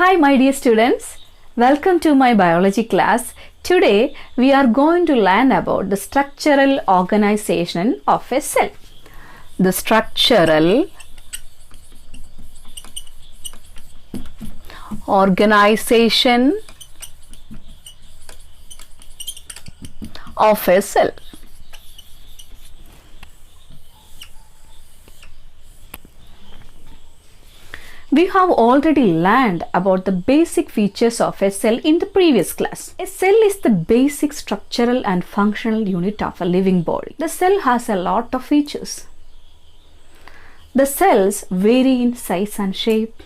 Hi my dear students, welcome to my biology class. Today we are going to learn about the structural organization of a cell. The structural organization of a cell. We have already learned about the basic features of a cell in the previous class. A cell is the basic structural and functional unit of a living body. The cell has a lot of features. The cells vary in size and shape.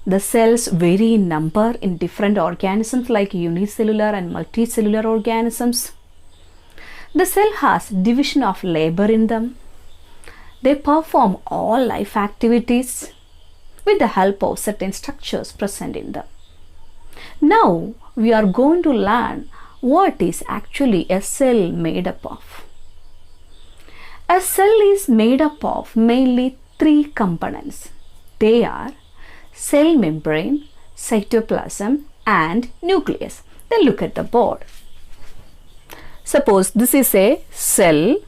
The cells vary in number in different organisms like unicellular and multicellular organisms. The cell has division of labor in them. They perform all life activities with the help of certain structures present in them. Now we are going to learn what is actually a cell made up of. A cell is made up of mainly three components. They are cell membrane, cytoplasm and nucleus. Then look at the board. Suppose this is a cell.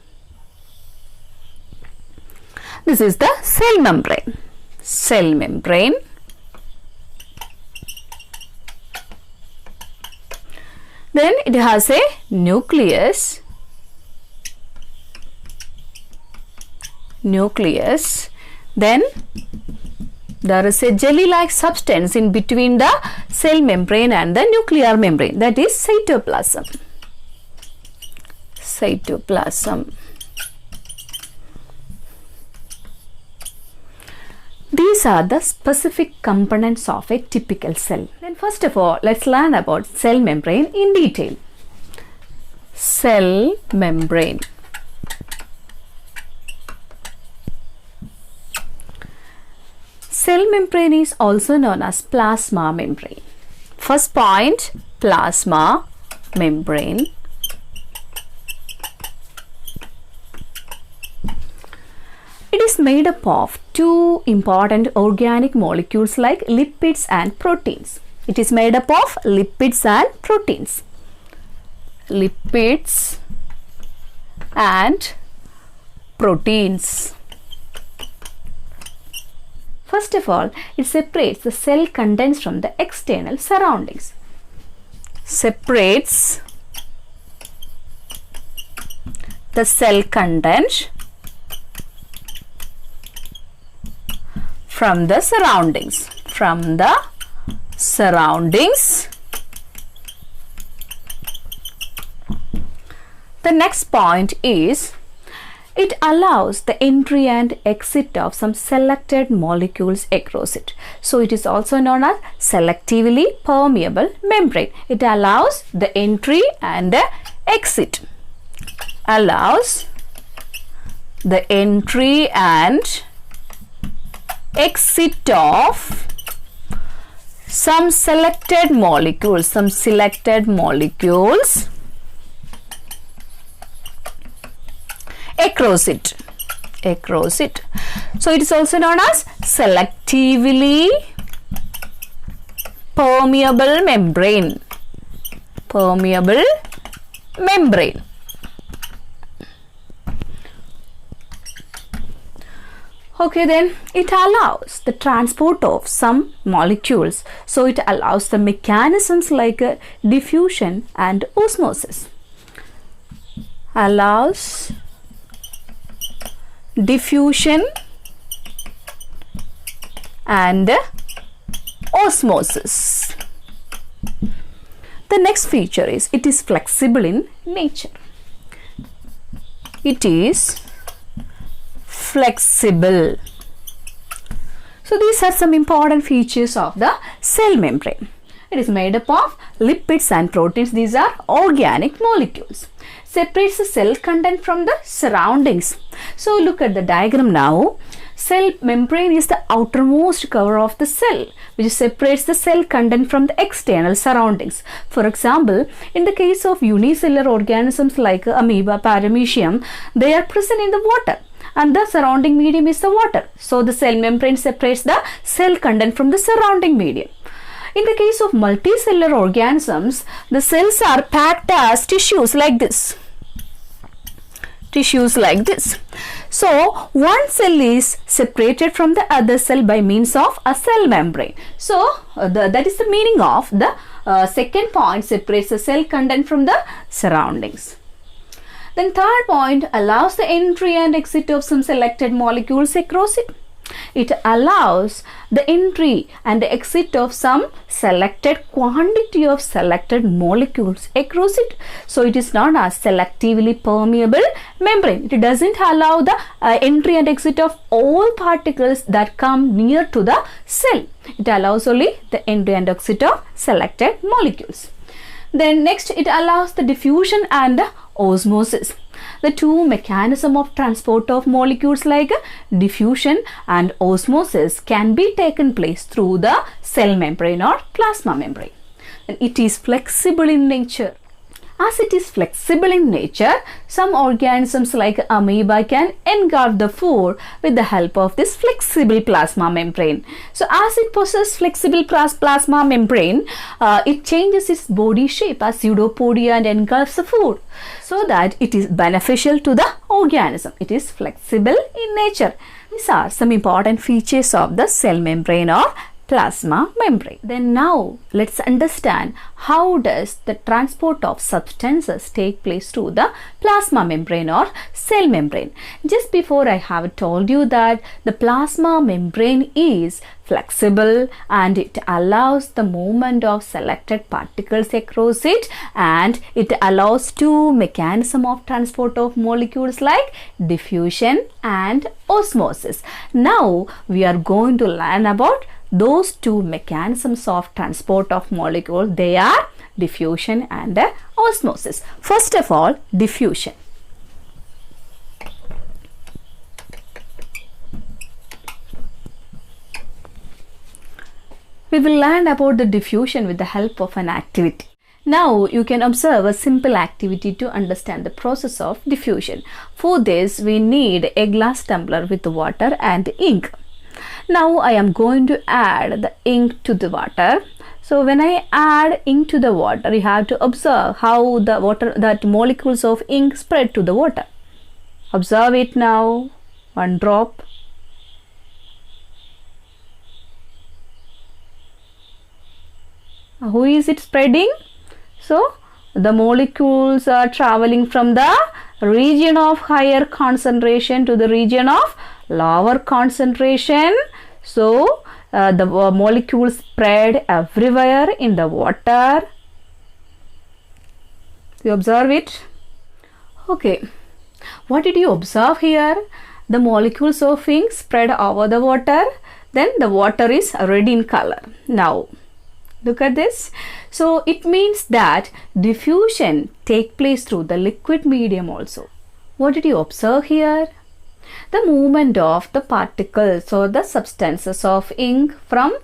This is the cell membrane. Cell membrane. Then it has a nucleus. Then there is a jelly-like substance in between the cell membrane and the nuclear membrane, that is cytoplasm. These are the specific components of a typical cell. Then first of all, let's learn about cell membrane in detail. Cell membrane. Cell membrane is also known as plasma membrane. First point, plasma membrane. It is made up of two important organic molecules like lipids and proteins. It is made up of lipids and proteins. Lipids and proteins. First of all, it separates the cell contents from the external surroundings. Separates the cell content from the surroundings. The next point is it allows the entry and exit of some selected molecules across it. So it is also known as selectively permeable membrane. It allows the entry and the exit. Allows the entry and exit of some selected molecules. Across it. So it is also known as selectively permeable membrane. Okay, then it allows the transport of some molecules. So it allows the mechanisms like diffusion and osmosis. Allows diffusion and osmosis. The next feature is it is flexible in nature. It is flexible. So these are some important features of the cell membrane. It is made up of lipids and proteins. These are organic molecules. Separates the cell content from the surroundings. So look at the diagram now. Cell membrane is the outermost cover of the cell, which separates the cell content from the external surroundings. For example, in the case of unicellular organisms like amoeba, paramecium, they are present in the water. and the surrounding medium is the water. So the cell membrane separates the cell content from the surrounding medium. In the case of multicellular organisms, the cells are packed as tissues like this. Tissues like this. So one cell is separated from the other cell by means of a cell membrane. So that is the meaning of the second point, separates the cell content from the surroundings. Then third point, allows the entry and exit of some selected molecules across it. It allows the entry and exit of some selected quantity of selected molecules across it. So it is known as selectively permeable membrane. It doesn't allow the entry and exit of all particles that come near to the cell. It allows only the entry and exit of selected molecules. Then next, it allows the diffusion and the osmosis. The two mechanisms of transport of molecules like diffusion and osmosis can be taken place through the cell membrane or plasma membrane. And it is flexible in nature. As it is flexible in nature, some organisms like amoeba can engulf the food with the help of this flexible plasma membrane. So as it possesses flexible plasma membrane, it changes its body shape as pseudopodia and engulfs the food, so that it is beneficial to the organism. It is flexible in nature. These are some important features of the cell membrane or plasma membrane. Then now let's understand how does the transport of substances take place through the plasma membrane or cell membrane. Just before I have told you that the plasma membrane is flexible and it allows the movement of selected particles across it, and it allows two mechanisms of transport of molecules like diffusion and osmosis. Now we are going to learn about those two mechanisms of transport of molecules. They are diffusion and osmosis. First of all, diffusion. We will learn about the diffusion with the help of an activity. Now you can observe a simple activity to understand the process of diffusion. For this, we need a glass tumbler with water and ink. Now I am going to add the ink to the water. So when I add ink to the water, you have to observe how that molecules of ink spread to the water. Observe it now. One drop. Who is it spreading? So the molecules are traveling from the region of higher concentration to the region of lower concentration. So the molecules spread everywhere in the water. You observe it? Okay. What did you observe here? The molecules of ink spread over the water. Then the water is red in color. Now look at this. So it means that diffusion takes place through the liquid medium also. What did you observe here? The movement of the particles or the substances of ink from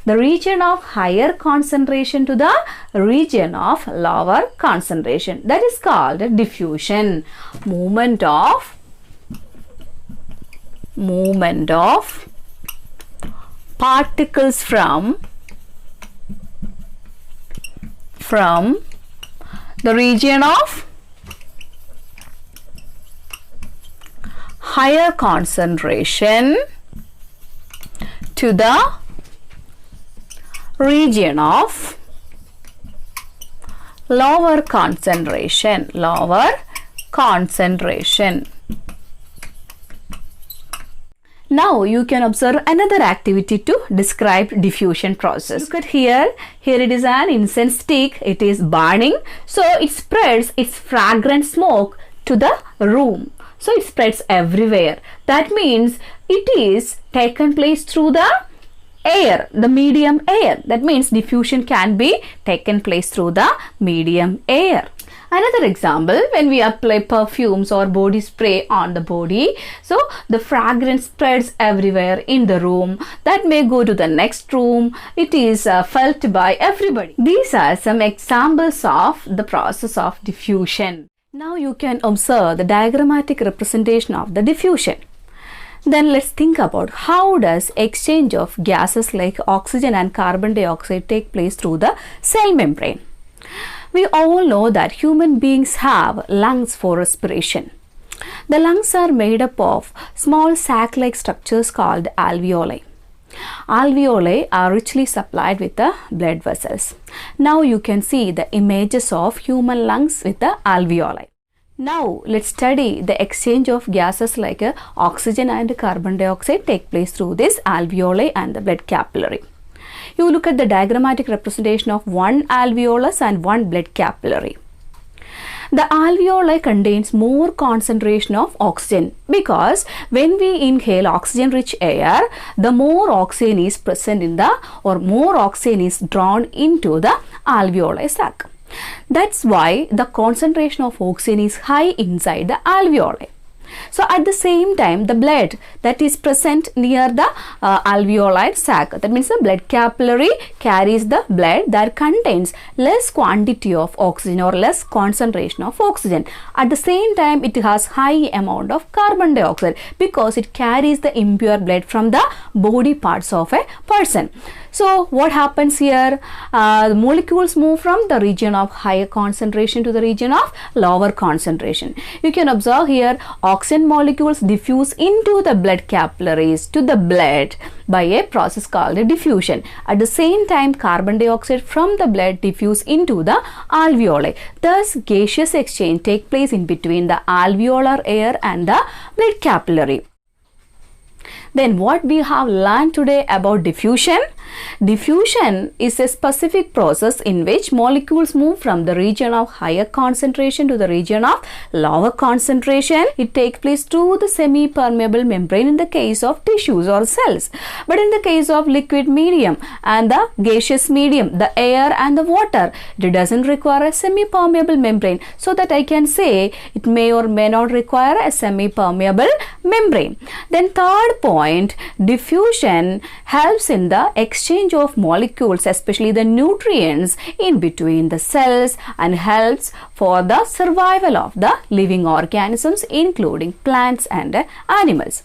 the region of higher concentration to the region of lower concentration. That is called diffusion. Movement of particles from the region of higher concentration to the region of lower concentration. Now you can observe another activity to describe diffusion process. Look at here. Here it is an incense stick. It is burning. So it spreads its fragrant smoke to the room. So it spreads everywhere. That means it is taken place through the air, the medium air. That means diffusion can be taken place through the medium air. Another example, when we apply perfumes or body spray on the body, so the fragrance spreads everywhere in the room. That may go to the next room. It is felt by everybody. These are some examples of the process of diffusion. Now you can observe the diagrammatic representation of the diffusion. Then let's think about how does exchange of gases like oxygen and carbon dioxide take place through the cell membrane. We all know that human beings have lungs for respiration. The lungs are made up of small sac-like structures called alveoli. Alveoli are richly supplied with the blood vessels. Now you can see the images of human lungs with the alveoli. Now let's study the exchange of gases like oxygen and carbon dioxide take place through this alveoli and the blood capillary. You look at the diagrammatic representation of one alveolus and one blood capillary. The alveoli contains more concentration of oxygen because when we inhale oxygen rich air, the more oxygen is present in the or more oxygen is drawn into the alveoli sac. That's why the concentration of oxygen is high inside the alveoli. So at the same time, the blood that is present near the alveoli sac, that means the blood capillary carries the blood that contains less quantity of oxygen or less concentration of oxygen. At the same time, it has high amount of carbon dioxide because it carries the impure blood from the body parts of a person. So what happens here? The molecules move from the region of higher concentration to the region of lower concentration. You can observe here oxygen molecules diffuse into the blood capillaries to the blood by a process called diffusion. At the same time, carbon dioxide from the blood diffuse into the alveoli. Thus, gaseous exchange take place in between the alveolar air and the blood capillary. Then what we have learned today about diffusion? Diffusion is a specific process in which molecules move from the region of higher concentration to the region of lower concentration. It takes place through the semi-permeable membrane in the case of tissues or cells. But in the case of liquid medium and the gaseous medium, the air and the water, it doesn't require a semi-permeable membrane. So that I can say it may or may not require a semi-permeable membrane. Then third point, diffusion helps in the exchange of molecules, especially the nutrients, in between the cells and helps for the survival of the living organisms, including plants and animals.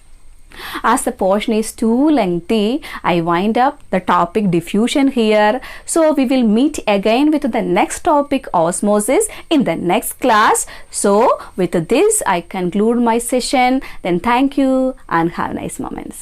As the portion is too lengthy, I wind up the topic diffusion here. So we will meet again with the next topic, osmosis, in the next class. So with this, I conclude my session. Then thank you and have nice moments.